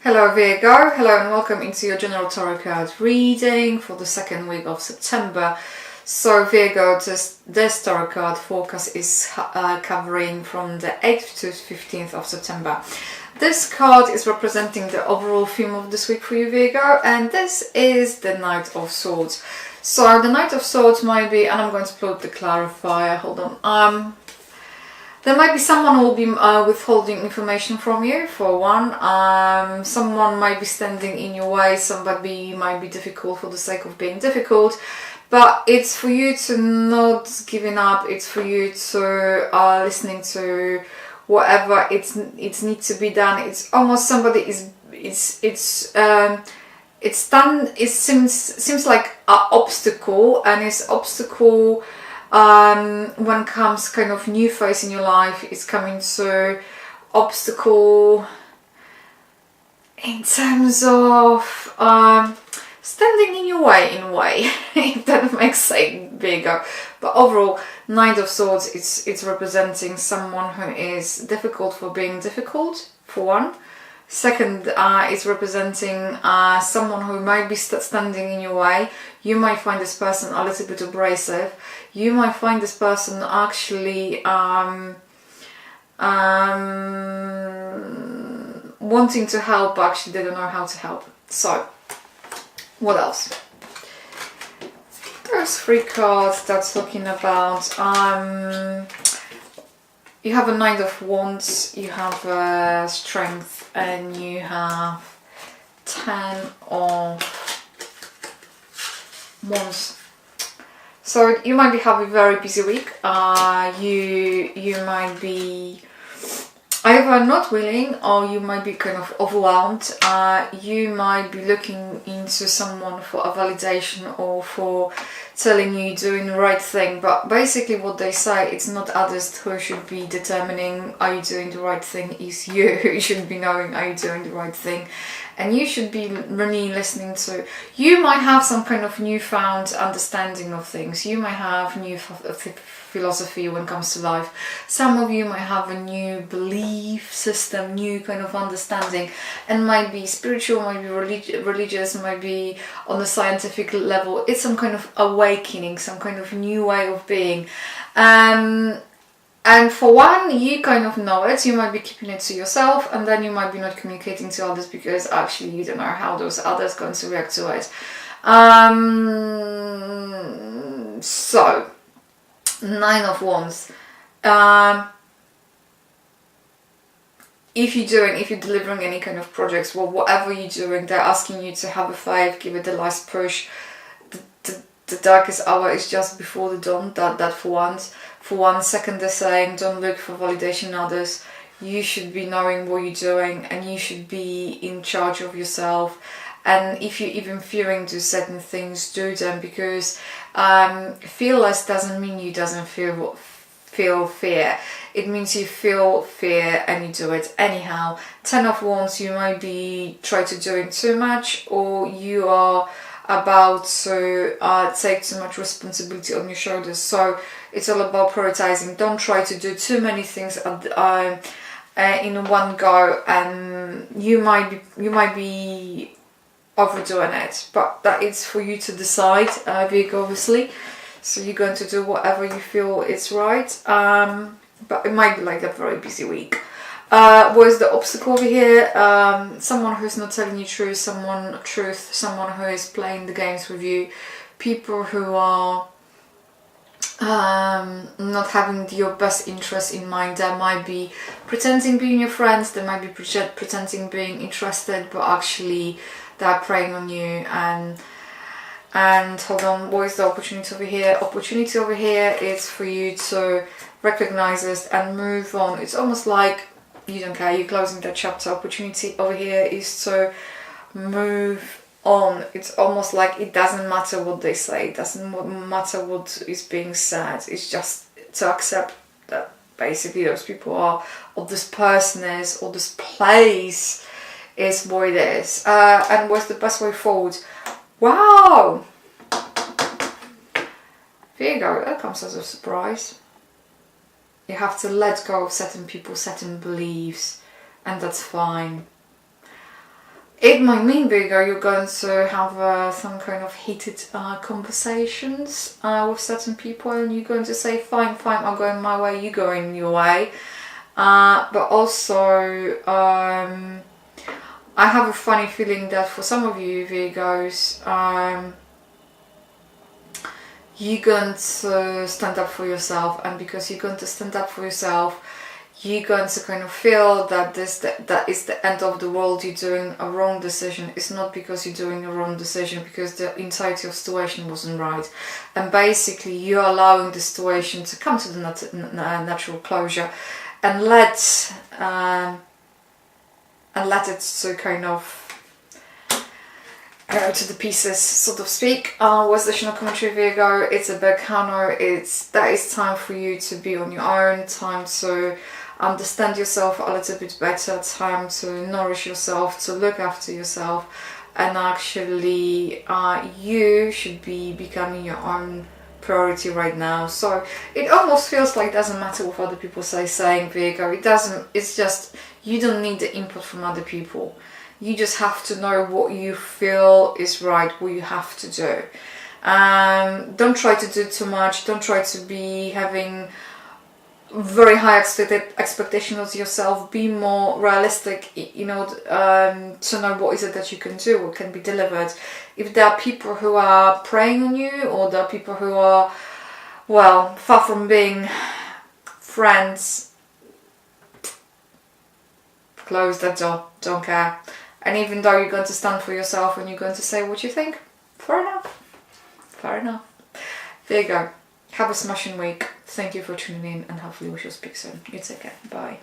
Hello Virgo, hello and welcome into your general tarot card reading for the second week of September. So Virgo, this tarot card forecast is covering from the 8th to 15th of September. This card is representing the overall theme of this week for you Virgo, and this is the Knight of Swords. So the Knight of Swords might be, and I'm going to put the clarifier, hold on, there might be someone who will be withholding information from you, for one. Someone might be standing in your way, somebody might be difficult for the sake of being difficult. But it's for you to not giving up, it's for you to listening to whatever it needs to be done. It's almost somebody seems like an obstacle, and it's obstacle when comes kind of new phase in your life. It's coming to obstacle in terms of standing in your way, in a way, if that makes sense, Virgo. But overall, Knight of Swords, it's representing someone who is difficult for being difficult, for one. Second, it's representing someone who might be standing in your way. You might find this person a little bit abrasive. You might find this person actually wanting to help, but actually they don't know how to help. So, what else? There's three cards that's talking about you have a Knight of Wands, you have Strength, and you have 10 of Wands. So you might be having a very busy week. You might be either not willing, or you might be kind of overwhelmed. You might be looking into someone for a validation or for telling you you're doing the right thing. But basically what they say, it's not others who should be determining are you doing the right thing, it's you who should be knowing are you doing the right thing. And you should be really listening to, you might have some kind of newfound understanding of things. You might have new philosophy when it comes to life. Some of you might have a new belief system, new kind of understanding, and might be spiritual, might be religious, might be on a scientific level. It's some kind of awakening, some kind of new way of being. And for one, you kind of know it, you might be keeping it to yourself, and then you might be not communicating to others because actually you don't know how those others are going to react to it. So, Nine of Wands. If you're delivering any kind of projects, well, whatever you're doing, they're asking you to have a faith, give it the last push. The darkest hour is just before the dawn, that for once. For 1 second they're saying don't look for validation in others. You should be knowing what you're doing, and you should be in charge of yourself. And if you're even fearing to certain things, do them, because fearless doesn't mean you doesn't feel fear. It means you feel fear and you do it anyhow. 10 of Wands, you might be trying to doing too much, or you are about to take too much responsibility on your shoulders. So it's all about prioritizing. Don't try to do too many things in one go, and you might be overdoing it. But that is for you to decide, Virgo, obviously. So you're going to do whatever you feel is right. But it might be like a very busy week. What is the obstacle over here? Someone who's not telling you someone who is playing the games with you, people who are not having your best interest in mind. They might be pretending being your friends, they might be pretending being interested, but actually they're preying on you. And hold on, what is the opportunity over here? Opportunity over here is for you to recognize this and move on. It's almost like you don't care, you're closing that chapter. Opportunity over here is to move on. It's almost like it doesn't matter what they say, it doesn't matter what is being said. It's just to accept that basically those people are, or this person is, or this place is what it is. And what's the best way forward? Wow! Virgo, that comes as a surprise. You have to let go of certain people, certain beliefs, and that's fine. It might mean, Virgo, you're going to have some kind of heated conversations with certain people, and you're going to say, fine, fine, I'm going my way, you going your way. But also, I have a funny feeling that for some of you Virgos, you're going to stand up for yourself, and because you're going to stand up for yourself, you're going to kind of feel that that is the end of the world. You're doing a wrong decision. It's not because you're doing a wrong decision, because the entirety of the situation wasn't right, and basically you're allowing the situation to come to the natural closure, and let it to kind of go to the pieces, so to speak. What's the additional commentary, Virgo? It's a Berkano. That is time for you to be on your own, time to understand yourself a little bit better, time to nourish yourself, to look after yourself, and actually you should be becoming your own priority right now. So it almost feels like it doesn't matter what other people saying, Virgo. It doesn't. It's just you don't need the input from other people. You just have to know what you feel is right, what you have to do. Don't try to do too much. Don't try to be having very high expectations of yourself. Be more realistic, to know what is it that you can do, what can be delivered. If there are people who are preying on you, or there are people who are, well, far from being friends, close that door, don't care. And even though you're going to stand for yourself and you're going to say what you think, fair enough. Fair enough. There you go. Have a smashing week. Thank you for tuning in, and hopefully we shall speak soon. You take care. Bye.